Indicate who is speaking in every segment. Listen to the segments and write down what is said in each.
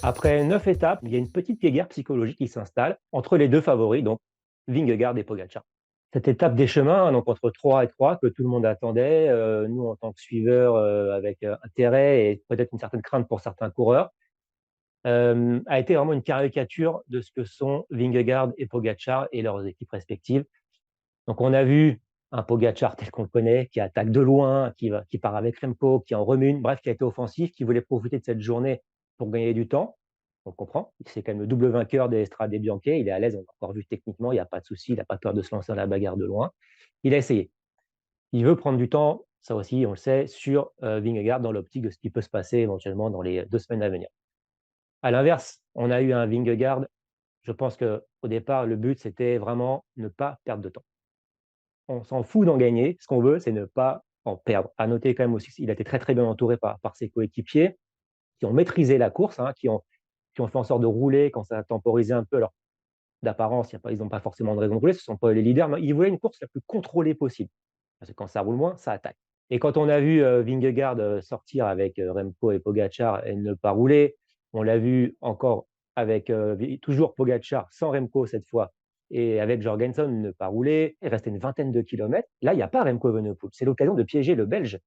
Speaker 1: Après 9 étapes, il y a une petite guéguerre psychologique qui s'installe entre les 2 favoris, donc Vingegaard et Pogačar. Cette étape des chemins, donc entre 3 et 3 que tout le monde attendait, nous en tant que suiveurs, avec, intérêt et peut-être une certaine crainte pour certains coureurs, a été vraiment une caricature de ce que sont Vingegaard et Pogačar et leurs équipes respectives. Donc on a vu un Pogačar tel qu'on le connaît, qui attaque de loin, qui part avec Remco, qui en remet une, bref, qui a été offensif, qui voulait profiter de cette journée pour gagner du temps. On comprend, c'est quand même le double vainqueur des Strade Bianche, il est à l'aise, on l'a encore vu techniquement, il y a pas de souci, il a pas peur de se lancer dans la bagarre de loin. Il a essayé. Il veut prendre du temps, ça aussi on le sait, sur, Vingegaard dans l'optique de ce qui peut se passer éventuellement dans les 2 semaines à venir. À l'inverse, on a eu un Vingegaard, je pense qu'au départ, le but, c'était vraiment ne pas perdre de temps. On s'en fout d'en gagner. Ce qu'on veut, c'est ne pas en perdre. À noter quand même aussi qu'il a été très, très bien entouré par ses coéquipiers qui ont maîtrisé la course, hein, qui ont fait en sorte de rouler quand ça a temporisé un peu. Alors, d'apparence, ils n'ont pas forcément de raison de rouler, ce ne sont pas les leaders, mais ils voulaient une course la plus contrôlée possible. Parce que quand ça roule moins, ça attaque. Et quand on a vu Vingegaard sortir avec Remco et Pogacar et ne pas rouler, on l'a vu encore avec toujours Pogacar sans Remco cette fois et avec Jorgensen ne pas rouler, il restait une vingtaine de kilomètres. Là, il n'y a pas Remco Evenepoel. C'est l'occasion de piéger le Belge.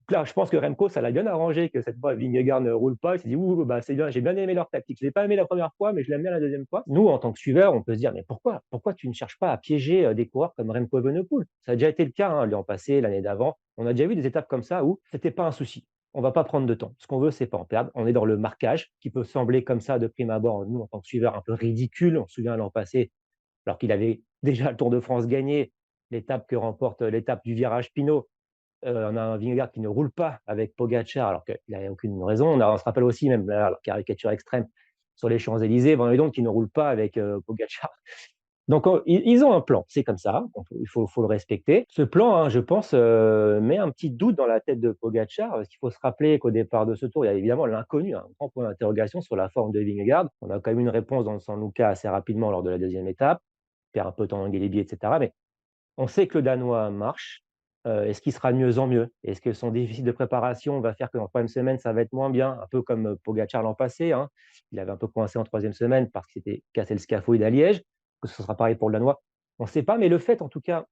Speaker 1: Là, je pense que Remco, ça l'a bien arrangé que cette fois Vingegaard ne roule pas. Il s'est dit, ouh, bah, c'est bien, j'ai bien aimé leur tactique. Je ne l'ai pas aimé la première fois, mais je l'aime bien la deuxième fois. Nous, en tant que suiveurs, on peut se dire, mais pourquoi tu ne cherches pas à piéger des coureurs comme Remco Evenepoel? Ça a déjà été le cas hein, l'an passé, l'année d'avant. On a déjà vu des étapes comme ça où c'était pas un souci. On va pas prendre de temps. Ce qu'on veut, c'est pas en perdre. On est dans le marquage qui peut sembler comme ça de prime abord, nous, en tant que suiveurs, un peu ridicule. On se souvient l'an passé, alors qu'il avait déjà le Tour de France gagné, l'étape que remporte l'étape du virage Pinot. On a un Vingegaard qui ne roule pas avec Pogacar alors qu'il n'avait aucune raison. On se rappelle aussi même la caricature extrême sur les Champs-Élysées, Van Hooijdonk qui ne roule pas avec Pogacar. Donc ils ont un plan, c'est comme ça, il faut le respecter. Ce plan, hein, je pense, met un petit doute dans la tête de Pogacar, parce qu'il faut se rappeler qu'au départ de ce tour, il y a évidemment l'inconnu, un grand point d'interrogation sur la forme de Vingegaard. On a quand même eu une réponse dans le San Luca assez rapidement lors de la deuxième étape, perd un peu de temps dans les Galibier, etc. Mais on sait que le Danois marche. Est-ce qu'il sera de mieux en mieux? Est-ce que son déficit de préparation va faire qu'en 3e semaine, ça va être moins bien? Un peu comme, Pogacar l'an passé, hein. Il avait un peu coincé en 3e semaine parce qu'il s'était cassé le scaphoïde à Liège. Que ce sera pareil pour le Danois? On ne sait pas, mais le fait en tout cas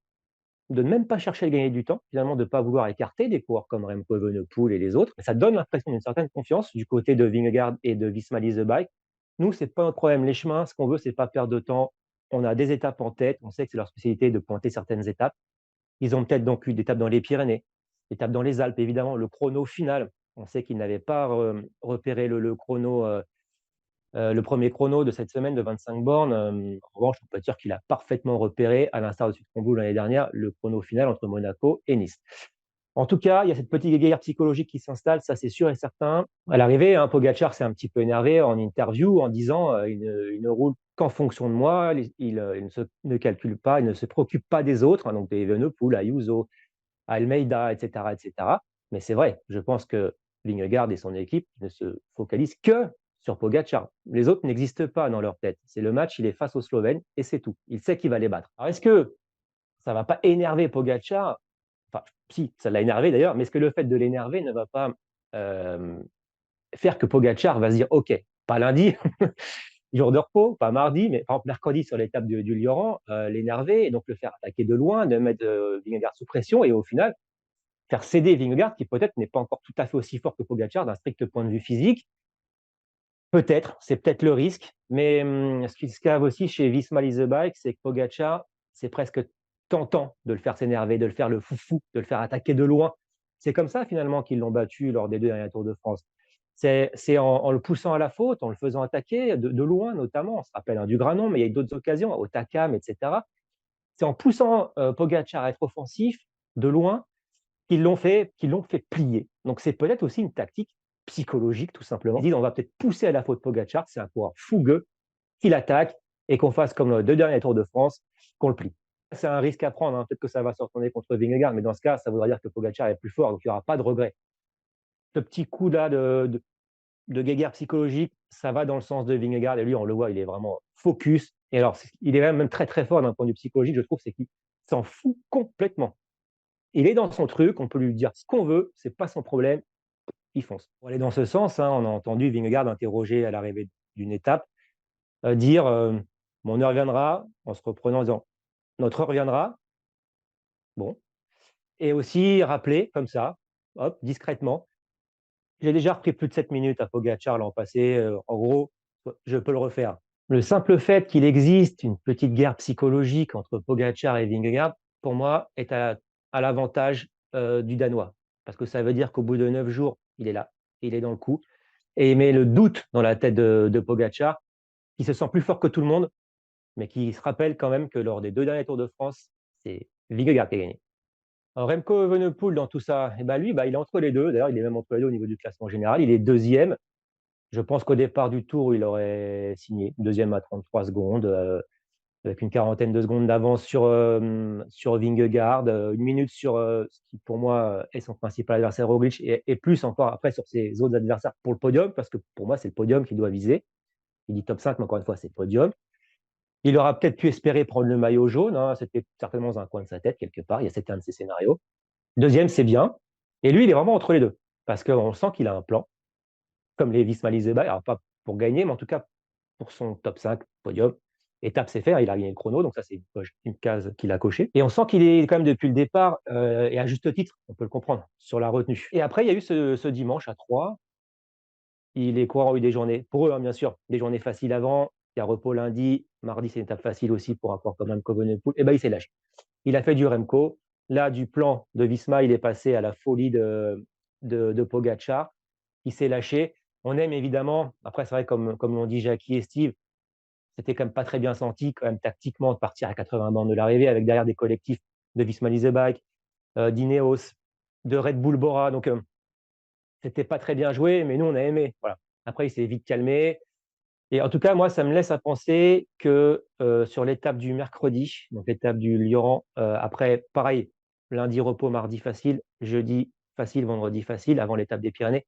Speaker 1: de ne même pas chercher à gagner du temps, finalement de ne pas vouloir écarter des coureurs comme Remco Evenepoel et les autres, ça donne l'impression d'une certaine confiance du côté de Vingegaard et de Visma Lease Bike. Nous, c'est pas notre problème. Les chemins, ce qu'on veut, c'est pas perdre de temps. On a des étapes en tête. On sait que c'est leur spécialité de pointer certaines étapes. Ils ont peut-être donc eu des étapes dans les Pyrénées, des étapes dans les Alpes, évidemment, le chrono final. On sait qu'ils n'avaient pas repéré le chrono, le premier chrono de cette semaine de 25 bornes. En revanche, on peut dire qu'il a parfaitement repéré, à l'instar de celui de Comboul l'année dernière, le chrono final entre Monaco et Nice. En tout cas, il y a cette petite guerre psychologique qui s'installe, ça c'est sûr et certain. À l'arrivée, hein, Pogacar s'est un petit peu énervé en interview en disant il ne roule qu'en fonction de moi, ne calcule pas, il ne se préoccupe pas des autres, hein, donc des Evenepoel, Ayuso, Almeida, etc., etc. Mais c'est vrai, je pense que Vingegaard et son équipe ne se focalisent que sur Pogacar. Les autres n'existent pas dans leur tête. C'est le match, il est face aux Slovènes et c'est tout. Il sait qu'il va les battre. Alors est-ce que ça va pas énerver Pogacar? Enfin, si, ça l'a énervé d'ailleurs, mais est-ce que le fait de l'énerver ne va pas euh, faire que Pogacar va se dire, OK, pas lundi, jour de repos, pas mardi, mais par exemple mercredi sur l'étape du Lioran, l'énerver et donc le faire attaquer de loin, de mettre Vingegaard sous pression et au final faire céder Vingegaard qui peut-être n'est pas encore tout à fait aussi fort que Pogacar d'un strict point de vue physique. Peut-être, c'est peut-être le risque, mais ce qui se cave aussi chez Visma Lease Bike, c'est que Pogacar, c'est presque tentant de le faire s'énerver, de le faire le foufou, de le faire attaquer de loin. C'est comme ça finalement qu'ils l'ont battu lors des 2 derniers Tours de France. C'est en le poussant à la faute, en le faisant attaquer de loin notamment. On se rappelle hein, du Granon, mais il y a eu d'autres occasions, au Takam, etc. C'est en poussant Pogacar à être offensif de loin qu'ils l'ont fait plier. Donc c'est peut-être aussi une tactique psychologique tout simplement. Ils disent on va peut-être pousser à la faute Pogacar, c'est un coureur fougueux, qu'il attaque et qu'on fasse comme les 2 derniers Tours de France, qu'on le plie. C'est un risque à prendre, hein. Peut-être que ça va se retourner contre Vingegaard, mais dans ce cas, ça voudra dire que Pogacar est plus fort, donc il n'y aura pas de regret. Ce petit coup-là de guéguerre psychologique, ça va dans le sens de Vingegaard, et lui, on le voit, il est vraiment focus. Et alors, il est même très très fort d'un point de vue psychologique, je trouve, c'est qu'il s'en fout complètement. Il est dans son truc, on peut lui dire ce qu'on veut, c'est pas son problème, il fonce. Pour aller dans ce sens, hein, on a entendu Vingegaard interroger à l'arrivée d'une étape, dire, «Mon heure viendra», en se reprenant en disant: «Notre heure viendra», bon, et aussi rappeler comme ça, hop, discrètement: «J'ai déjà repris plus de 7 minutes à Pogačar l'an passé, en gros, je peux le refaire». Le simple fait qu'il existe une petite guerre psychologique entre Pogačar et Vingegaard, pour moi, est à l'avantage, du Danois. Parce que ça veut dire qu'au bout de 9 jours, il est là, il est dans le coup et il met le doute dans la tête de Pogačar, qui se sent plus fort que tout le monde, mais qui se rappelle quand même que lors des 2 derniers Tours de France, c'est Vingegaard qui a gagné. Alors Remco Evenepoel dans tout ça, et bah, lui, bah, il est entre les 2. D'ailleurs, il est même entre les 2 au niveau du classement général. Il est 2e. Je pense qu'au départ du tour, il aurait signé 2e à 33 secondes, avec une quarantaine de secondes d'avance sur Vingegaard, 1 minute sur, ce qui pour moi est son principal adversaire Roglic et plus encore après sur ses autres adversaires pour le podium, parce que pour moi, c'est le podium qu'il doit viser. Il dit top 5, mais encore une fois, c'est le podium. Il aura peut-être pu espérer prendre le maillot jaune, hein, c'était certainement dans un coin de sa tête quelque part, c'était un de ses scénarios. 2e, c'est bien et lui, il est vraiment entre les 2 parce qu'on sent qu'il a un plan, comme Levis Malizeba, alors pas pour gagner, mais en tout cas pour son top 5, podium. Étape, c'est fait, il a gagné le chrono, donc ça, c'est une case qu'il a cochée. Et on sent qu'il est quand même depuis le départ, et à juste titre, on peut le comprendre, sur la retenue. Et après, il y a eu ce dimanche à 3. Les coureurs ont eu des journées, pour eux, hein, bien sûr, des journées faciles avant. Il y a repos lundi, mardi, c'est une étape facile aussi pour un coureur comme Remco Evenepoel. Et ben, il s'est lâché. Il a fait du Remco. Là, du plan de Visma, il est passé à la folie de Pogačar. Il s'est lâché. On aime évidemment, après, c'est vrai, comme l'ont dit Jackie et Steve, c'était quand même pas très bien senti, quand même, tactiquement, de partir à 80 bornes de l'arrivée avec derrière des collectifs de Visma Leasebike, d'Ineos, de Red Bull Bora. Donc, c'était pas très bien joué, mais nous, on a aimé. Voilà. Après, il s'est vite calmé. Et en tout cas, moi, ça me laisse à penser que sur l'étape du mercredi, donc l'étape du Lioran, après, pareil, lundi repos, mardi facile, jeudi facile, vendredi facile, avant l'étape des Pyrénées.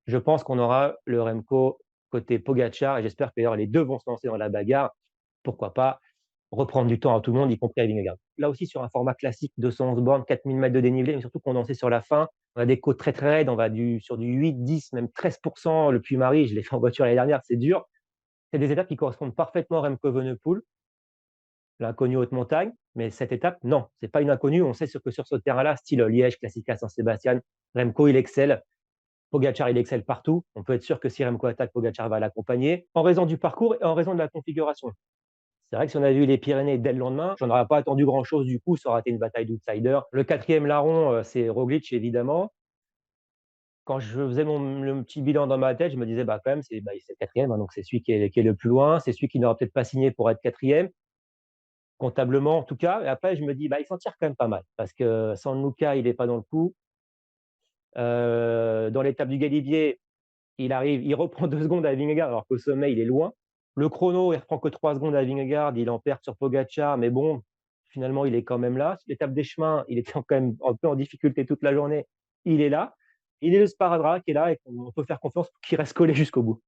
Speaker 1: Je pense qu'on aura le Remco côté Pogačar et j'espère que d'ailleurs les 2 vont se lancer dans la bagarre. Pourquoi pas reprendre du temps à tout le monde, y compris à Vingegaard. Là aussi, sur un format classique, 211 bornes, 4000 mètres de dénivelé, mais surtout condensé sur la fin. On a des côtes très très raides, on va sur du 8, 10, même 13%. Le Puy-Marie, je l'ai fait en voiture l'année dernière, c'est dur. C'est des étapes qui correspondent parfaitement à Remco Evenepoel, l'inconnu haute montagne, mais cette étape, non, c'est pas une inconnue. On sait que sur ce terrain-là, style Liège, Classica, San-Sébastien, Remco, il excelle. Pogačar, il excelle partout. On peut être sûr que si Remco attaque, Pogačar va l'accompagner, en raison du parcours et en raison de la configuration. C'est vrai que si on avait eu les Pyrénées dès le lendemain, j'en aurais pas attendu grand-chose du coup, ça aurait été une bataille d'outsiders. Le 4e larron, c'est Roglic évidemment. Quand je faisais le petit bilan dans ma tête, je me disais: «Bah, quand même, c'est le 4e, hein, donc c'est celui qui est le plus loin, c'est celui qui n'aura peut-être pas signé pour être 4e, comptablement en tout cas». Et après je me dis: «Bah, il s'en tire quand même pas mal» parce que San Luca, il est pas dans le coup. Dans l'étape du Galibier, il arrive, il reprend 2 secondes à Vingegaard alors qu'au sommet, il est loin. Le chrono, il reprend que 3 secondes à Vingegaard, il en perd sur Pogačar, mais bon, finalement, il est quand même là. Sur l'étape des chemins, il était quand même un peu en difficulté toute la journée, il est là. Il est le sparadrap qui est là et qu'on peut faire confiance pour qu'il reste collé jusqu'au bout.